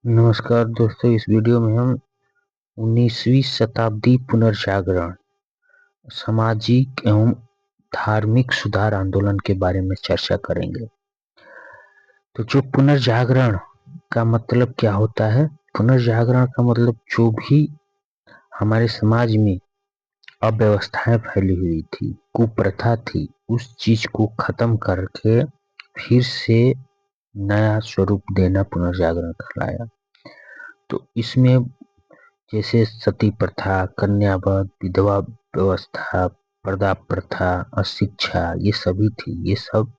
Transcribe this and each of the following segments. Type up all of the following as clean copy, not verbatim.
नमस्कार दोस्तों, इस वीडियो में हम 19वीं शताब्दी पुनर्जागरण, सामाजिक एवं धार्मिक सुधार आंदोलन के बारे में चर्चा करेंगे। तो जो पुनर्जागरण का मतलब क्या होता है? पुनर्जागरण का मतलब जो भी हमारे समाज में अव्यवस्थाएं फैली हुई थी, कुप्रथा थी, उस चीज को खत्म करके फिर से नया स्वरूप देना पुनर्जागरण कहलाया। तो इसमें जैसे सती प्रथा, कन्यावध, विधवा व्यवस्था, पर्दा प्रथा, अशिक्षा, ये सभी थी। ये सब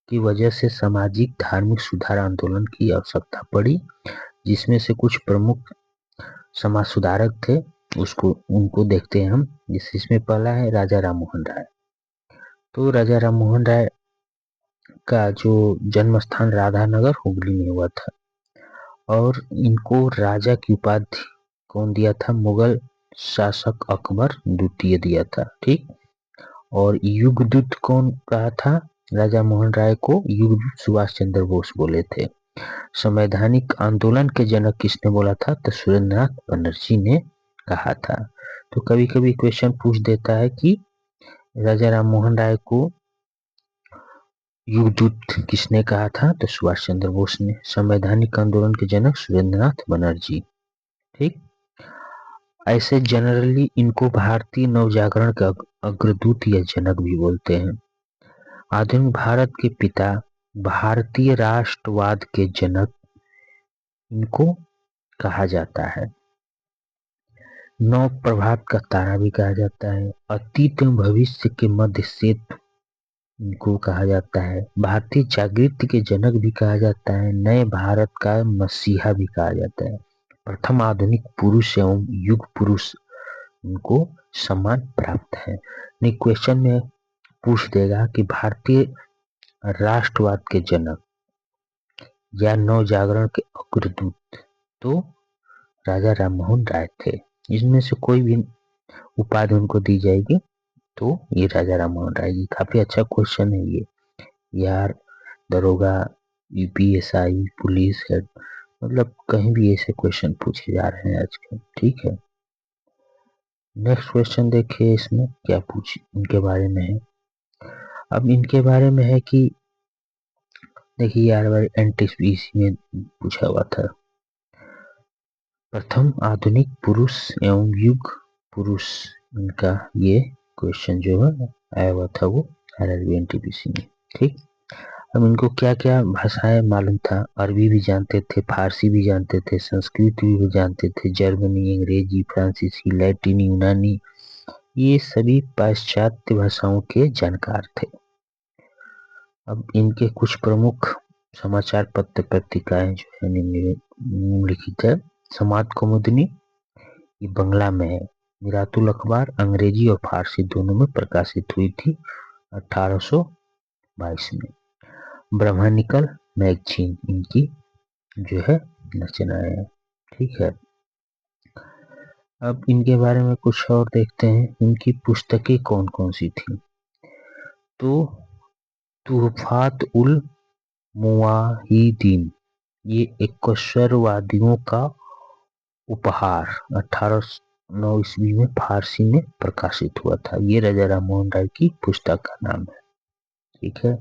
की वजह से सामाजिक धार्मिक सुधार आंदोलन की आवश्यकता पड़ी, जिसमें से कुछ प्रमुख समाज सुधारक थे। उनको देखते हैं हम। इसमें पहला है राजा राम मोहन राय। तो राजा राम मोहन राय का जो जन्म स्थान राधानगर हुगली में हुआ था, और इनको राजा की उपाधि कौन दिया था? मुगल शासक अकबर द्वितीय दिया था। ठीक। और युगदूत कौन कहा था राजा मोहन राय को? युगदूत सुभाष चंद्र बोस बोले थे। संवैधानिक आंदोलन के जनक किसने बोला था? तो सुरेंद्रनाथ बनर्जी ने कहा था। तो कभी कभी क्वेश्चन पूछ देता है कि राजा राम मोहन राय को युगदूत किसने कहा था? तो सुभाष चंद्र बोस ने। संवैधानिक आंदोलन के जनक सुरेंद्रनाथ बनर्जी। ठीक। ऐसे जनरली इनको भारतीय नवजागरण का अग्रदूत या जनक भी बोलते हैं। आधुनिक भारत के पिता, भारतीय राष्ट्रवाद के जनक इनको कहा जाता है। नव प्रभात का तारा भी कहा जाता है। अतीत एवं भविष्य के मध्य सेतु इनको कहा जाता है। भारतीय जागृति के जनक भी कहा जाता है। नए भारत का मसीहा भी कहा जाता है। प्रथम आधुनिक पुरुष एवं युग पुरुष इनको सम्मान प्राप्त है। नहीं, क्वेश्चन में पूछ देगा कि भारतीय राष्ट्रवाद के जनक या नव जागरण के अग्रदूत, तो राजा राममोहन राय थे। इसमें से कोई भी उपाधि उनको दी जाएगी तो ये राजा राममोहन राय जी। काफी अच्छा क्वेश्चन है ये यार। दरोगा, यूपीएसआई, पुलिस हेड, मतलब कहीं भी ऐसे क्वेश्चन पूछे जा रहे हैं आजकल। ठीक है। नेक्स्ट क्वेश्चन देखिए, इसमें क्या पूछ इनके बारे में है। अब इनके बारे में है कि देखिए यार, एनटीपीसी में पूछा हुआ था। प्रथम आधुनिक पुरुष एवं युग पुरुष, इनका ये क्वेश्चन जो है आया हुआ था वो आरआरबी एनटीपीसी में। ठीक। अब इनको क्या क्या भाषाएं मालूम था? अरबी भी जानते थे, फारसी भी जानते थे, संस्कृत भी जानते थे, जर्मनी, अंग्रेजी, फ्रांसीसी, लैटिन, यूनानी, ये सभी पाश्चात्य भाषाओं के जानकार थे। अब इनके कुछ प्रमुख समाचार पत्र पत्रिकाएं जो है निम्नलिखित है। समाज कौमुदनी, ये बंगला में है। मिरातुल अखबार अंग्रेजी और फारसी दोनों में प्रकाशित हुई थी 1822 में। ब्रह्मानिकल मैगजीन इनकी जो है रचनाएं है। ठीक है। अब इनके बारे में कुछ और देखते हैं। इनकी पुस्तकें कौन कौन सी थी? तो तुहफात उल मुवाहिदीन, ये इक्कशरवादियों का उपहार 1809 ईस्वी में फारसी में प्रकाशित हुआ था। ये राजा राममोहन राय की पुस्तक का नाम है। ठीक है,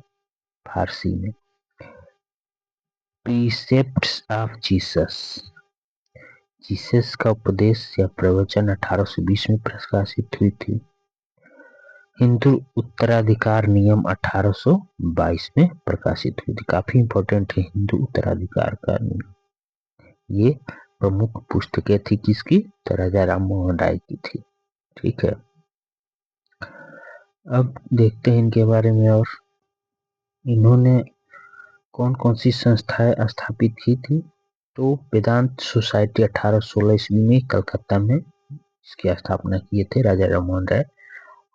फारसी में। प्रीसेप्ट्स ऑफ जीसस, जीसस का उपदेश या प्रवचन 1820 में प्रकाशित हुई थी। हिंदू उत्तराधिकार नियम 1822 में प्रकाशित हुई थी। काफी इंपॉर्टेंट है हिंदू उत्तराधिकार का नियम। ये प्रमुख पुस्तकें थी किसकी? तो राजा राममोहन राय की थी। ठीक है। अब देखते हैं इनके बारे में और इन्होंने कौन कौन सी संस्थाएं स्थापित की थी। तो वेदांत सोसाइटी 1816 ईस्वी में कलकत्ता में इसकी स्थापना किए थे राजा राममोहन राय।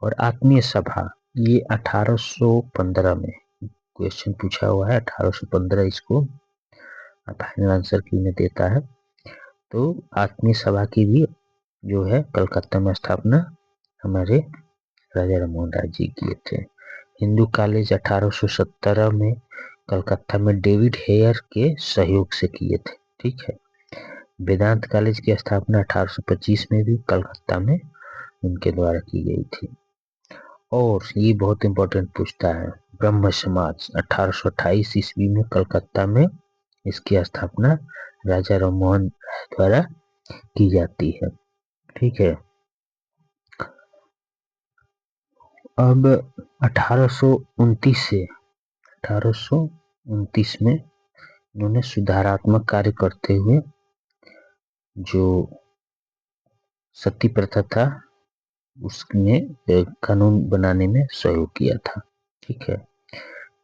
और आत्मीय सभा, ये 1815 में क्वेश्चन पूछा हुआ है। 1815 इसको फाइनल आंसर की में देता है। तो आत्मीय सभा की भी जो है कलकत्ता में स्थापना हमारे राजा राममोहन राय जी किए थे। हिंदू कॉलेज 1817 में कलकत्ता में डेविड हेयर के सहयोग से किए थे। ठीक है। वेदांत कॉलेज की स्थापना 1825 में भी कलकत्ता में उनके द्वारा की गई थी। और ये बहुत इंपॉर्टेंट पूछता है, ब्रह्म समाज 1828 ईस्वी में कलकत्ता में इसकी स्थापना राजा राममोहन राय द्वारा की जाती है। ठीक है। अब 1829 में इन्होंने सुधारात्मक कार्य करते हुए जो सती प्रथा था उसमें कानून बनाने में सहयोग किया था। ठीक है।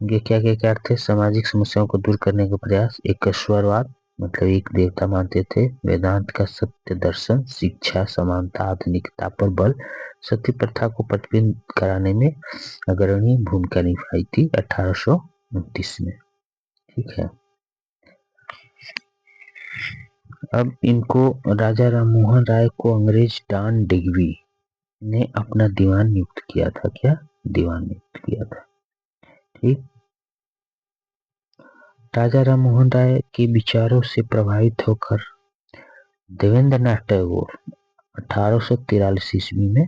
ये क्या क्या कार्य थे? सामाजिक समस्याओं को दूर करने का प्रयास, एकश्वरवाद मतलब एक देवता मानते थे, वेदांत का सत्य दर्शन, शिक्षा, समानता, आधुनिकता पर बल, सती प्रथा को प्रतिबंध कराने में अग्रणी भूमिका निभाई थी 1829 में। ठीक है। अब इनको राजा राममोहन राय को अंग्रेज डॉन डिगवी ने अपना दीवान नियुक्त किया था। क्या? दीवान नियुक्त किया था। ठीक। राजा राममोहन राय के विचारों से प्रभावित होकर देवेंद्रनाथ टैगोर 1843 ईस्वी में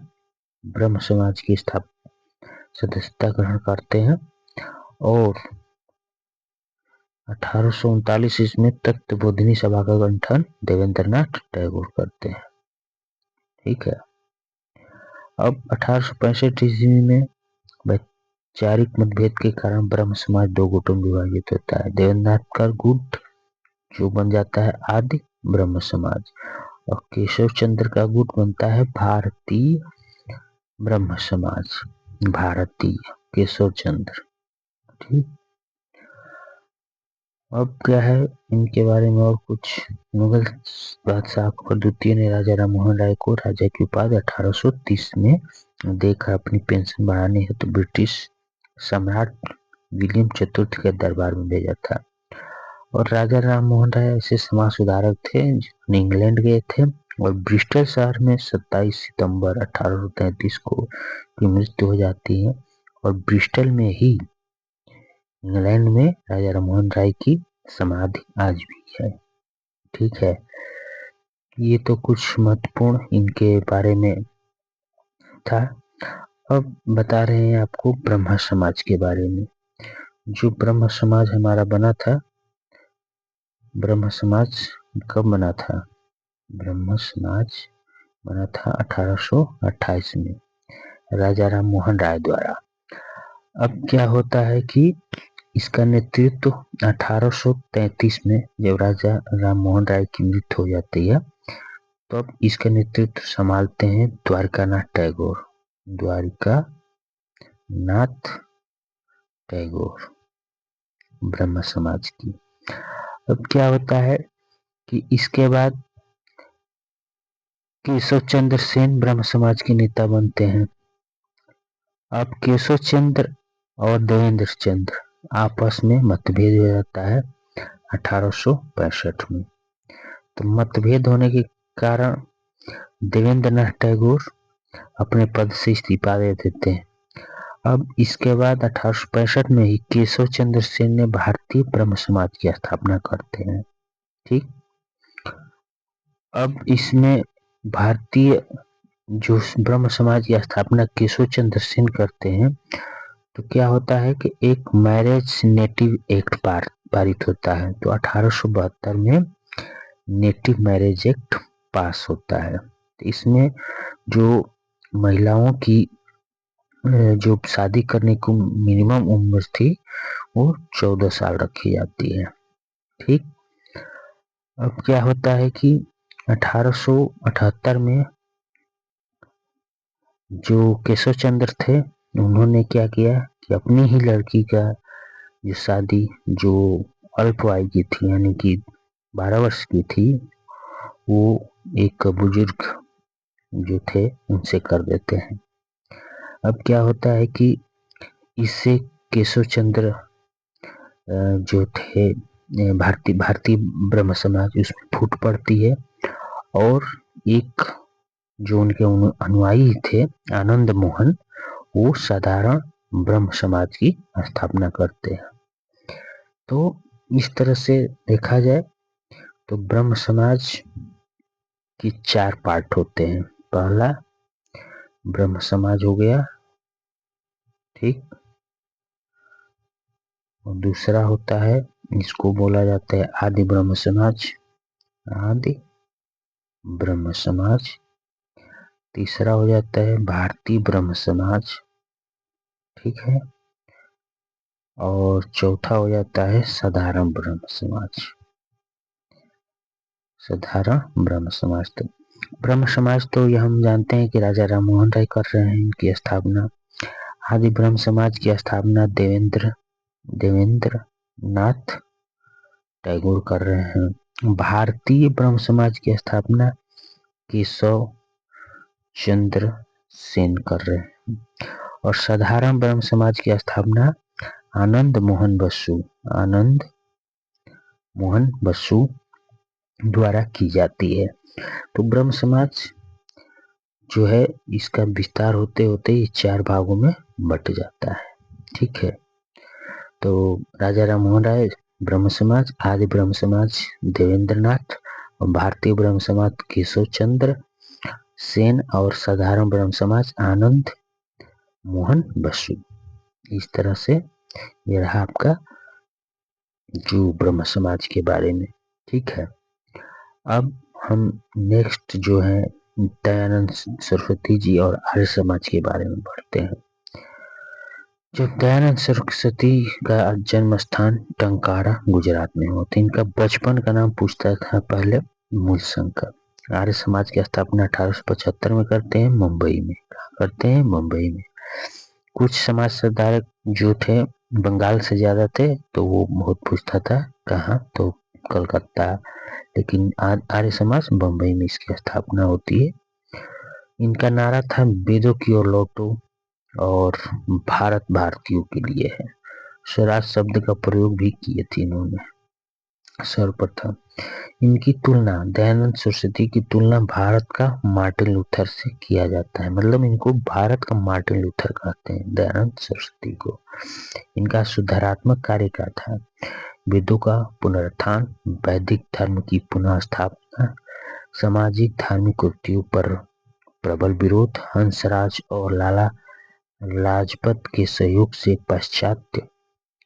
ब्रह्म समाज की सदस्यता ग्रहण करते हैं और 1839 ईस्वी में तत्वबोधिनी सभा का गठन देवेंद्रनाथ टैगोर करते हैं। ठीक है। अब 1865 ईस्वी में वैचारिक मतभेद के कारण ब्रह्म समाज दो गुटों में विभाजित होता है। देवेंद्रनाथ का गुट जो बन जाता है आदि ब्रह्म समाज और केशव चंद्र का गुट बनता है भारतीय ब्रह्म समाज, भारतीय केशव चंद्र। ठीक। अब क्या है इनके बारे में और कुछ। मुगल बादशाह अकबर द्वितीय ने राजा राममोहन राय को राजा की उपाधि 1830 में देकर अपनी पेंशन बढ़ाने हेतु ब्रिटिश सम्राट विलियम चतुर्थ के दरबार में भेजा था। और राजा राममोहन राय ऐसे समाज सुधारक थे जो इंग्लैंड गए थे और ब्रिस्टल शहर में 27 सितंबर 1833 को की मृत्यु हो जाती है। और ब्रिस्टल में ही इंग्लैंड में राजा राममोहन राय की समाधि आज भी है। ठीक है। ये तो कुछ महत्वपूर्ण इनके बारे में था। अब बता रहे हैं आपको ब्रह्म समाज के बारे में। जो ब्रह्म समाज हमारा बना था, ब्रह्म समाज कब बना था? ब्रह्म समाज बना था 1828 में राजा राममोहन राय द्वारा। अब क्या होता है कि इसका नेतृत्व 1833 में जब राजा राममोहन राय की मृत्यु हो जाती है तो अब इसका नेतृत्व संभालते हैं द्वारकानाथ टैगोर। द्वारकानाथ टैगोर ब्रह्म समाज की। अब क्या होता है कि इसके बाद केशव चंद्र सेन ब्रह्म समाज के नेता बनते हैं। अब केशव चंद्र और देवेंद्र चंद्र आपस में मतभेद हो जाता है 1865 में। तो मतभेद होने के कारण देवेंद्रनाथ टैगोर अपने पद से इस्तीफा दे देते हैं। अब इसके बाद 1865 में ही केशव चंद्र सेन ने भारतीय ब्रह्म समाज की स्थापना करते हैं। ठीक। अब इसमें भारतीय जो ब्रह्म समाज की स्थापना केशव चंद्र सेन करते हैं तो क्या होता है कि एक मैरिज नेटिव एक्ट पारित होता है। तो 1872 में नेटिव मैरिज एक्ट पास होता है। इसमें जो महिलाओं की जो शादी करने को मिनिमम उम्र थी वो 14 साल रखी जाती है। ठीक। अब क्या होता है कि 1878 में जो केशव चंद्र थे उन्होंने क्या किया कि अपनी ही लड़की का जो शादी जो अल्प आयु की थी यानी कि 12 वर्ष की थी वो एक बुजुर्ग जो थे उनसे कर देते हैं। अब क्या होता है कि इससे केशव चंद्र जो थे भारतीय ब्रह्म समाज उसमें फूट पड़ती है और एक जो उनके अनुयायी थे आनंद मोहन वो साधारण ब्रह्म समाज की स्थापना करते हैं। तो इस तरह से देखा जाए तो ब्रह्म समाज की 4 पार्ट होते हैं। पहला ब्रह्म समाज हो गया, ठीक, और दूसरा होता है, इसको बोला जाता है आदि ब्रह्म समाज, आदि ब्रह्म समाज। तीसरा हो जाता है भारतीय ब्रह्म समाज, ठीक है, और चौथा हो जाता है साधारण ब्रह्म समाज, साधारण ब्रह्म समाज। तो ब्रह्म समाज तो ये हम जानते हैं कि राजा राम मोहन राय कर रहे हैं इनकी स्थापना। आदि ब्रह्म समाज की स्थापना देवेंद्र नाथ टैगोर कर रहे हैं। भारतीय ब्रह्म समाज की स्थापना केशव चंद्र सेन कर रहे हैं, और साधारण ब्रह्म समाज की स्थापना आनंद मोहन बसु द्वारा की जाती है। तो ब्रह्म समाज जो है इसका विस्तार होते होते ये 4 भागों में बट जाता है, ठीक है। तो राजा राम मोहन राय ब्रह्म समाज, आदि ब्रह्म समाज देवेंद्र नाथ, और भारतीय ब्रह्म समाज केशव चंद्र सेन, और साधारण ब्रह्म समाज आनंद मोहन बसु। इस तरह से ये रहा आपका जो ब्रह्म समाज के बारे में, ठीक है। अब हम नेक्स्ट जो है दयानंद सरस्वती जी और आर्य समाज के बारे में पढ़ते हैं। जो दयानंद सरस्वती का जन्म स्थान टंकारा गुजरात में हुआ, तो इनका बचपन का नाम पूछता था पहले मूलशंकर। आर्य समाज की स्थापना 1875 में करते हैं मुंबई में, करते हैं मुंबई में। कुछ समाज सुधारक जो थे बंगाल से ज्यादा थे, तो वो बहुत पूछता था कहाँ, तो कलकत्ता, लेकिन आर्य समाज बम्बई में इसकी स्थापना होती है। इनका नारा था वेदों की ओर लौटो और भारत भारतीयों के लिए है। स्वराज शब्द का प्रयोग भी किए थे इन्होंने सर्वप्रथम। इनकी तुलना दयानंद सरस्वती की तुलना भारत का मार्टिन लूथर से किया जाता है, मतलब इनको भारत का मार्टिन लूथर कहते हैं दयानंद सरस्वती को। इनका सुधारात्मक कार्य क्या था? वेदों का पुनरुत्थान, वैदिक धर्म की पुनः स्थापना, सामाजिक धार्मिक कुरीतियों पर प्रबल विरोध, हंसराज और लाला लाजपत के सहयोग से पाश्चात्य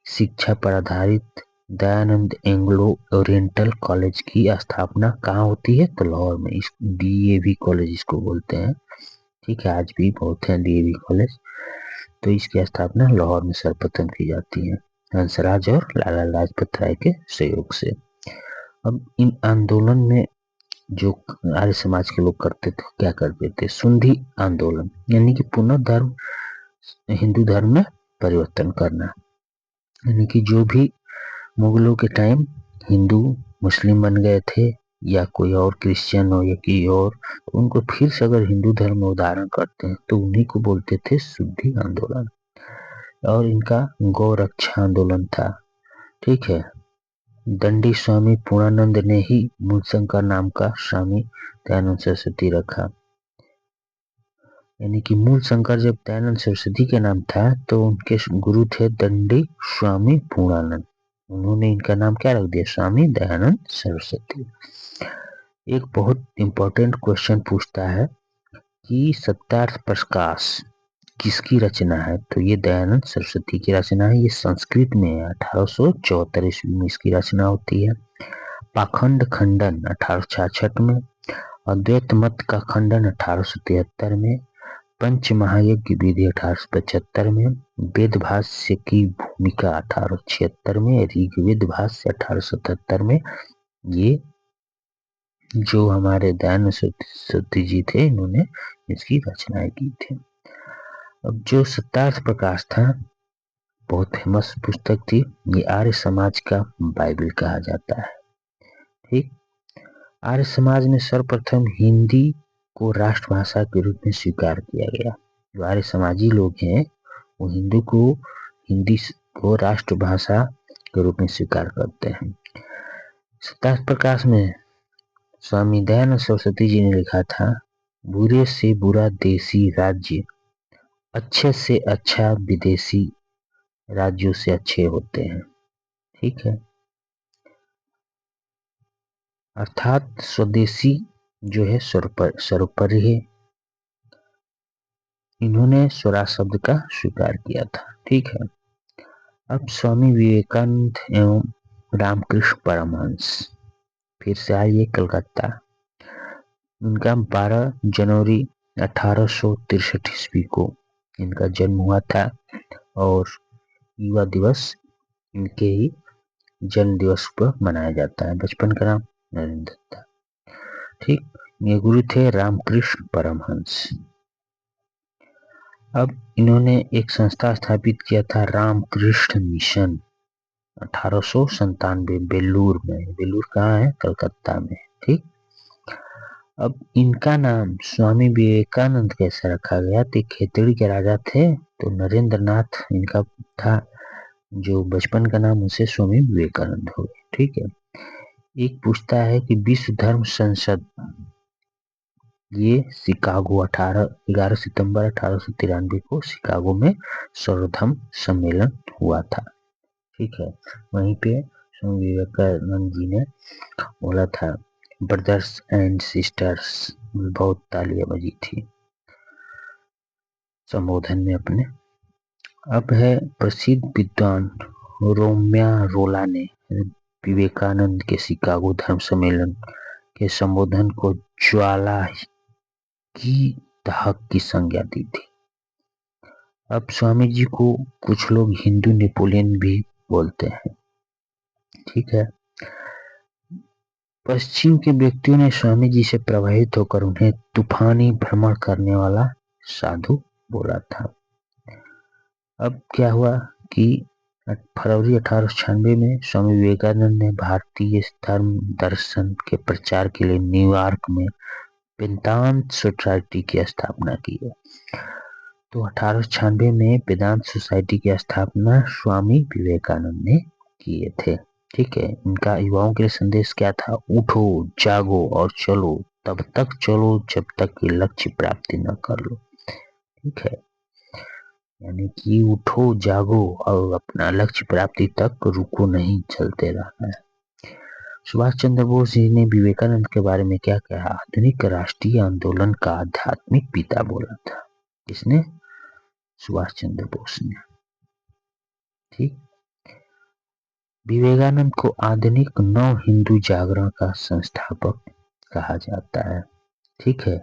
शिक्षा पर आधारित दयानंद एंग्लो ओरिएंटल कॉलेज की स्थापना कहाँ होती है? तो लाहौर में। इस डीएवी कॉलेज इसको बोलते हैं, ठीक है, आज भी बहुत है डीएवी कॉलेज। तो इसकी स्थापना लाहौर में सर्वप्रथम की जाती है हंसराज और लाला लाजपत राय के सहयोग से। अब इन आंदोलन में जो आर्य समाज के लोग करते थे, क्या करते थे? सुंधी आंदोलन, यानी कि पुनः धर्म हिंदू धर्म में परिवर्तन करना, यानी कि जो भी मुगलों के टाइम हिंदू मुस्लिम बन गए थे या कोई और क्रिश्चियन हो या कोई और, तो उनको फिर से अगर हिंदू धर्म में उदाहरण करते हैं तो उन्हीं को बोलते थे शुद्धि आंदोलन। और इनका गौ रक्षा आंदोलन था, ठीक है। दंडी स्वामी पूर्णानंद ने ही मूलशंकर नाम का स्वामी दयानंद सरस्वती रखा, यानी कि मूल शंकर जब दयानंद सरस्वती के नाम था तो उनके गुरु थे दंडी स्वामी पूर्णानंद, उन्होंने इनका नाम क्या रख दिया? स्वामी दयानंद सरस्वती। एक बहुत इंपॉर्टेंट क्वेश्चन पूछता है कि सत्यार्थ प्रकाश किसकी रचना है? तो ये दयानंद सरस्वती की रचना है। ये संस्कृत में है, 1874 ईस्वी में इसकी रचना होती है। पाखंड खंडन 1866 में, अद्वैत मत का खंडन 1873 में, पंच महायज्ञ विधि 1875 में, वेद भाष्य की भूमिका 1876 में, ऋग्वेद भाष्य 1877 में। ये जो हमारे दयानंद सरस्वती जी थे इन्होंने इसकी रचनाएं की थी। अब जो सत्यार्थ प्रकाश था बहुत फेमस पुस्तक थी, ये आर्य समाज का बाइबल कहा जाता है, ठीक। आर्य समाज में सर्वप्रथम हिंदी को राष्ट्रभाषा के रूप में स्वीकार किया गया। जो आर्य समाजी लोग हैं वो हिंदी को राष्ट्रभाषा के रूप में स्वीकार करते हैं। सत्यार्थ प्रकाश में स्वामी दयानंद सरस्वती जी ने लिखा था, बुरे से बुरा देसी राज्य अच्छे से अच्छा विदेशी राज्यों से अच्छे होते हैं, ठीक है। अर्थात स्वदेशी जो है सर्वोपरि है। इन्होंने स्वराज शब्द का स्वीकार किया था। ठीक है। अब स्वामी विवेकानंद एवं रामकृष्ण परमहंस फिर से आइए कलकत्ता। उनका 12 जनवरी 1863 ईस्वी को इनका जन्म हुआ था और युवा दिवस इनके ही जन्म दिवस पर मनाया जाता है। बचपन का नाम नरेंद्र था। ठीक। ये गुरु थे रामकृष्ण परमहंस। अब इन्होंने एक संस्था स्थापित किया था रामकृष्ण मिशन 1897 बेलूर में। बेलूर कहाँ है? कलकत्ता में। ठीक। अब इनका नाम स्वामी विवेकानंद कैसे रखा गया? तो खेतड़ी के राजा थे तो नरेंद्र नाथ इनका था, जो बचपन का नाम उसे स्वामी विवेकानंद हो गया। ठीक है। एक पूछता है कि विश्व धर्म संसद ये शिकागो 11 सितंबर 1893 को शिकागो में सर्वधर्म सम्मेलन हुआ था। ठीक है। वहीं पे स्वामी विवेकानंद जी ने बोला था ब्रदर्स एंड सिस्टर्स, बहुत तालियां बजी थी संबोधन में अपने। अब है प्रसिद्ध विद्वान रोम्या रोला ने विवेकानंद के शिकागो धर्म सम्मेलन के संबोधन को ज्वाला की दाहक की संज्ञा दी थी। अब स्वामी जी को कुछ लोग हिंदू नेपोलियन भी बोलते हैं। ठीक है। पश्चिम के व्यक्तियों ने स्वामी जी से प्रभावित होकर उन्हें तूफानी भ्रमण करने वाला साधु बोला था। अब क्या हुआ कि फरवरी 1896 में स्वामी विवेकानंद ने भारतीय धर्म दर्शन के प्रचार के लिए न्यूयॉर्क में वेदांत सोसाइटी की स्थापना की है। तो 1896 में वेदांत सोसाइटी की स्थापना स्वामी विवेकानंद ने किए थे। ठीक है। इनका युवाओं के लिए संदेश क्या था? उठो, जागो और चलो, तब तक चलो जब तक कि लक्ष्य प्राप्ति न कर लो। ठीक है। यानी कि उठो, जागो और अपना लक्ष्य प्राप्ति तक रुको नहीं, चलते रहना है। सुभाष चंद्र बोस जी ने विवेकानंद के बारे में क्या कहा? आधुनिक राष्ट्रीय आंदोलन का आध्यात्मिक पिता बोला था। किसने? सुभाष चंद्र बोस ने। ठीक। विवेकानंद को आधुनिक नव हिंदू जागरण का संस्थापक कहा जाता है। ठीक है।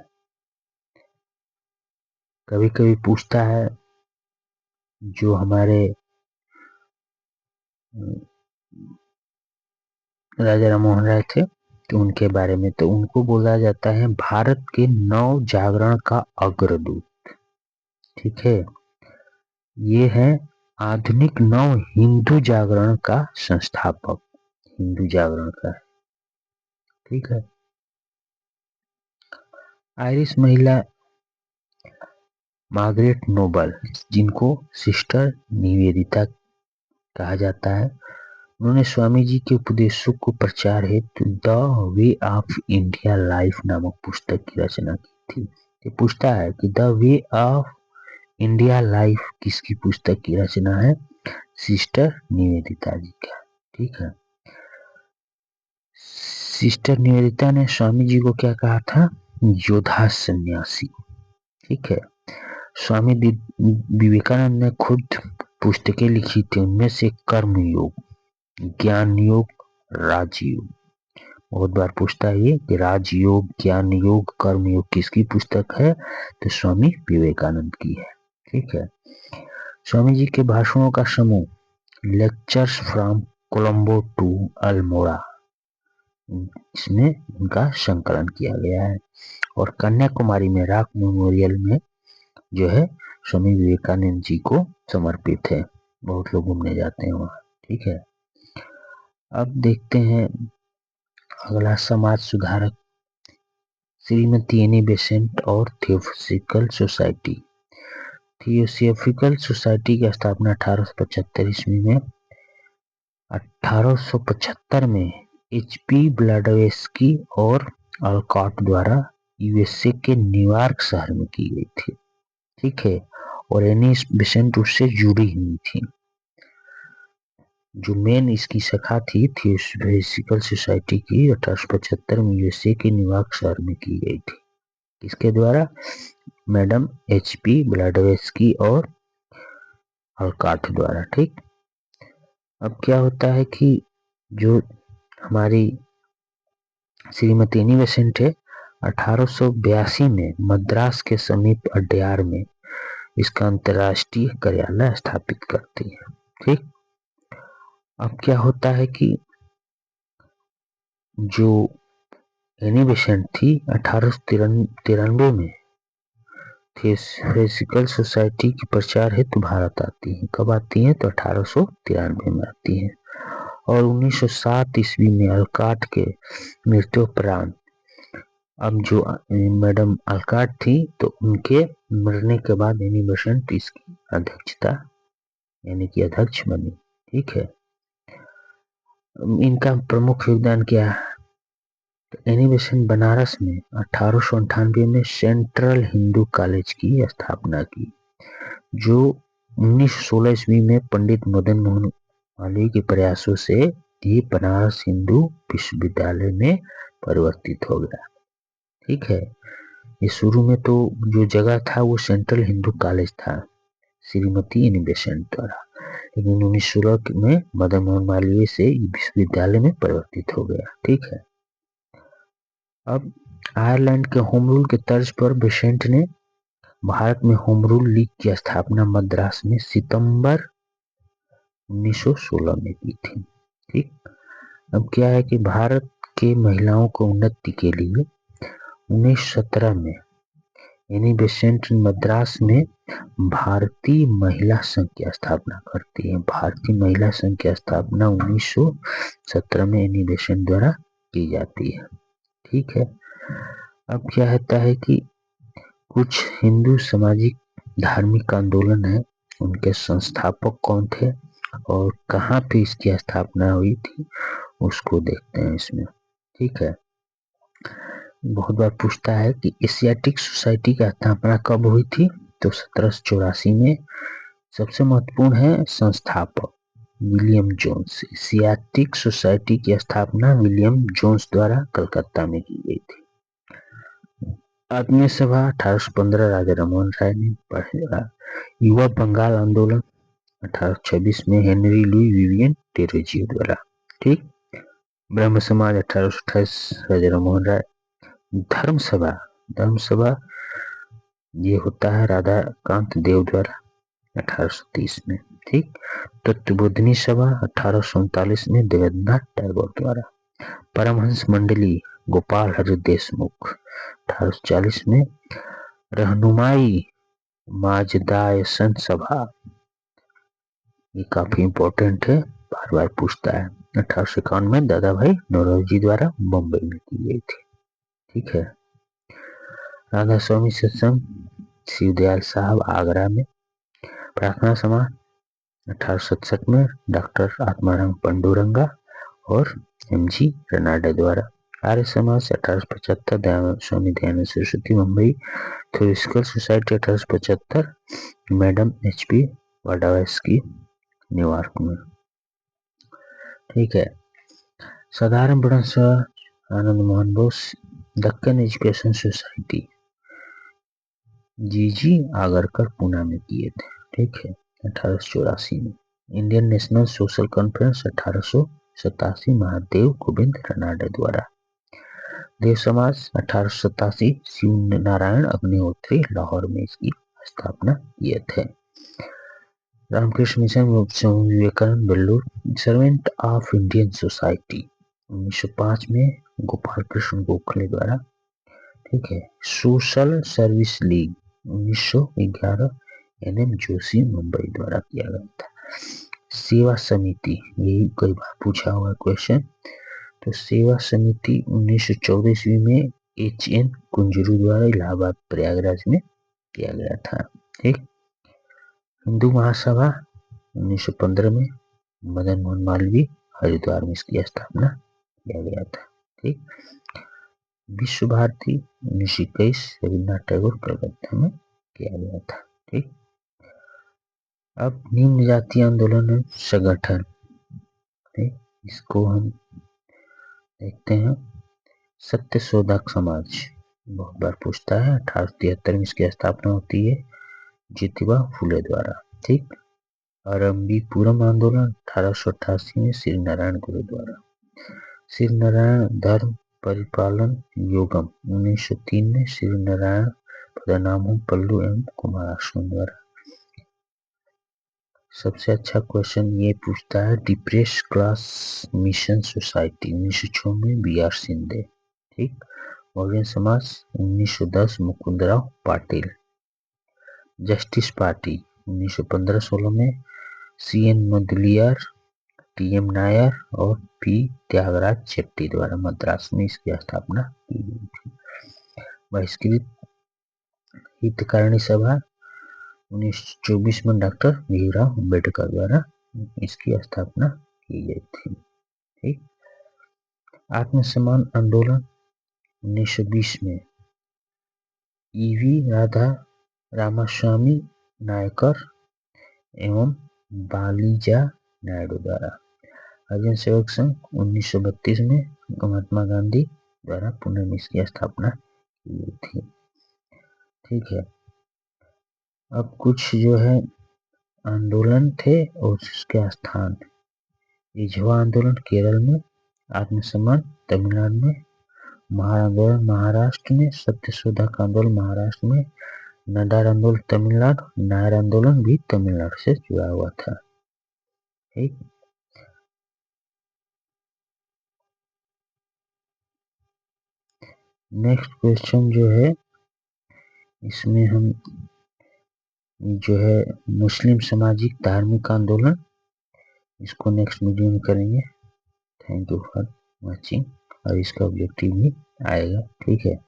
कभी कभी पूछता है जो हमारे राजा राममोहन राय थे तो उनके बारे में, तो उनको बोला जाता है भारत के नव जागरण का अग्रदूत। ठीक है। ये है आधुनिक नव हिंदू जागरण का संस्थापक, हिंदू जागरण का। ठीक है। आयरिश महिला मार्गरेट नोबल, जिनको सिस्टर निवेदिता कहा जाता है, उन्होंने स्वामी जी के उपदेशों को प्रचार हेतु the way of India life नामक पुस्तक की रचना की थी। ये पूछता है कि the way of India life किसकी पुस्तक की रचना है? सिस्टर निवेदिता जी का। ठीक है। सिस्टर निवेदिता ने स्वामी जी को क्या कहा था? योद्धा सन्यासी। ठीक है। स्वामी विवेकानंद ने खुद पुस्तकें लिखी थी, उनमें से कर्म योग, ज्ञान योग, राजयोग। बहुत बार पूछता है ये कि राजयोग, ज्ञान योग, कर्म योग किसकी पुस्तक है? तो स्वामी विवेकानंद की है। ठीक है। स्वामी जी के भाषणों का समूह lectures from Colombo to Almora, इसमें उनका संकलन किया गया है। और कन्याकुमारी में रॉक मेमोरियल में जो है स्वामी विवेकानंद जी को समर्पित है। बहुत लोग घूमने जाते हैं वहाँ। ठीक है। अब देखते हैं अगला समाज सुधारक श्रीमती एनी बेसेंट और थियोसॉफिकल सोसाइटी। थियोसॉफिकल सोसाइटी की स्थापना 1875 ईस्वी में 1875 में एच.पी. ब्लाडवेस्की और अल्कॉट द्वारा यूएसए के न्यूयॉर्क शहर में की गई थी। ठीक है। और एनी बेसेंट उससे जुड़ी हुई थी। जो मेन इसकी शाखा थी थियोसॉफिकल सोसाइटी की 1875 में यूएसए के न्यूयॉर्क शहर में की गई थी। किसके द्वारा? मैडम HP ब्लैडवेस्की और अल्काट द्वारा। ठीक, अब क्या होता है कि जो हमारी श्रीमती एनी बेसेंट है 1882 में मद्रास के समीप अड्यार में इसका अंतर्राष्ट्रीय कार्यालय स्थापित करती है। ठीक, अब क्या होता है कि जो एनी बेसेंट थी 1893 में थियोसॉफिकल सोसाइटी की प्रचार हेतु भारत आती है। कब आती है? तो 1893 में आती है। और 1907 ईस्वी में अल्काट के मृत्युपरांत, अब जो मैडम अल्काट थी तो उनके मरने के बाद एनी बेसेंट इसकी अध्यक्षता यानी कि अध्यक्ष बनी। ठीक है, इनका प्रमुख योगदान क्या है? तो एनी बेसेंट बनारस में 1898 में सेंट्रल हिंदू कॉलेज की स्थापना की, जो 1916 ईस्वी में पंडित मदन मोहन मालवीय के प्रयासों से ये बनारस हिंदू विश्वविद्यालय में परिवर्तित हो गया। ठीक है, ये शुरू में तो जो जगह था वो सेंट्रल हिंदू कॉलेज था श्रीमती एनी बेसेंट द्वारा, लेकिन 1916 में मदन मोहन मालवीय से विश्वविद्यालय में परिवर्तित हो गया। ठीक है, अब आयरलैंड के होम रूल के तर्ज पर बेसेंट ने भारत में होम रूल लीग की स्थापना मद्रास में सितंबर 1916 में की थी। ठीक, अब क्या है कि भारत के महिलाओं को उन्नति के लिए 1917 में एनी बेसेंट मद्रास में भारतीय महिला संघ की स्थापना करती है। भारतीय महिला संघ की स्थापना 1917 में एनी बेसेंट द्वारा की जाती है। ठीक है, अब क्या होता है कि कुछ हिंदू सामाजिक धार्मिक आंदोलन है, उनके संस्थापक कौन थे और कहाँ पे इसकी स्थापना हुई थी उसको देखते हैं इसमें। ठीक है, बहुत बार पूछता है कि एशियाटिक सोसाइटी की स्थापना कब हुई थी? तो 1784 में। सबसे महत्वपूर्ण है संस्थापक विलियम जोन्स। एशियाटिक सोसाइटी की स्थापना विलियम जोन्स द्वारा कलकत्ता में की गई थी। आत्मीय सभा 1815 राजा राममोहन राय ने पहला। युवा बंगाल आंदोलन 1826 में हेनरी लुई विवियन टेरेजियो द्वारा। ठीक, ब्रह्म समाज 1828 राजा राममोहन राय। धर्म सभा ये होता है राधाकांत देव द्वारा 1830 में। ठीक, तत्वबोधिनी सभा 1839 में देवेंद्रनाथ टैगोर द्वारा। परमहंस मंडली गोपाल हरि देशमुख 1840 में। रहनुमाई माजदायसन सभा, ये काफी इंपॉर्टेंट है, बार बार पूछता है। 1851 में दादा भाई नौरोजी द्वारा बम्बई में की गई थी। ठीक है, राधा स्वामी सत्संग शिवदयाल साहब आगरा में। प्रार्थना समाज 1867 में डॉक्टर आत्माराम पंडुरंगा और MG रनाडे द्वारा। Arya Samaj 1875 Swami Dayanand Saraswati Mumbai. Theosophical society 1875 madam HP Blavatsky New York में। ठीक है, Sadharan Brahmo Sabha Anand Mohan Bose. Deccan education society GG Agarkar Poona में किए थे। ठीक है, 1884 में। Indian national social conference 1887 Mahadev Govind Ranade द्वारा। देव समाज 1887 शिव नारायण अग्निहोत्री लाहौर में इसकी स्थापना किए थे। Ramakrishna mission Swami Vivekananda Vellore. Servant of Indian society 1905 में गोपाल कृष्ण गोखले द्वारा। ठीक है, social service league 1911 NM Joshi Mumbai द्वारा किया गया था। सेवा समिति, यही कई बार पूछा हुआ क्वेश्चन। तो सेवा समिति 1914 ईस्वी में HN कुंजरू द्वारा इलाहाबाद प्रयागराज में किया गया था। ठीक, हिंदू महासभा 1915 में मदन मोहन मालवीय हरिद्वार में इसकी स्थापना किया गया था। ठीक, विश्व भारती 1921 रविन्द्रनाथ टैगोर कलकत्ता में किया गया था। ठीक, अब निम्न जातीय आंदोलन संगठन है। इसको हम देखते हैं। सत्यशोधक समाज बहुत बार पूछता है। 1873 में इसकी स्थापना होती है ज्योतिबा फुले द्वारा। ठीक। अरंबीपुरम आंदोलन 1888 में श्री नारायण गुरु द्वारा। श्री नारायण धर्म परिपालन योगम 1903 में श्री नारायण पदनामम पल्लू एवं कुमाराश्वन द्वारा। सबसे अच्छा क्वेश्चन ये पूछता है डिप्रेस क्लास मिशन सोसाइटी 1906 में बी आर सिंधे। ठीक। बहुजन समाज 1910 मुकुंदराव पाटिल। जस्टिस पार्टी 1915-16 में C N Mudaliar, T M Nair और पी त्यागराज शेट्टी द्वारा मद्रास में इसकी स्थापना की गई थी। बहिष्कृत हितकारिणी सभा 1924 में डॉक्टर भीमराव अम्बेडकर द्वारा इसकी स्थापना की गई थी। ठीक। आत्मसम्मान आंदोलन 1920 में ईवी राधा रामास्वामी नायकर एवं बालीजा नायडू द्वारा। हरिजन सेवक संघ 1932 में महात्मा गांधी द्वारा पुनः इसकी स्थापना की गई थी। ठीक है। अब कुछ जो है आंदोलन थे और उसके स्थान। इजवा आंदोलन केरल में, आत्मसम्मान तमिलनाडु में, महार आंदोलन महाराष्ट्र में, सत्यशोधक आंदोलन महाराष्ट्र में, नाडार आंदोलन तमिलनाडु, नायर आंदोलन भी तमिलनाडु से जुड़ा हुआ था। ठीक। नेक्स्ट क्वेश्चन जो है इसमें हम जो है मुस्लिम सामाजिक धार्मिक आंदोलन, इसको नेक्स्ट वीडियो में करेंगे। Thank you for watching. और इसका ऑब्जेक्टिव भी आएगा। ठीक है।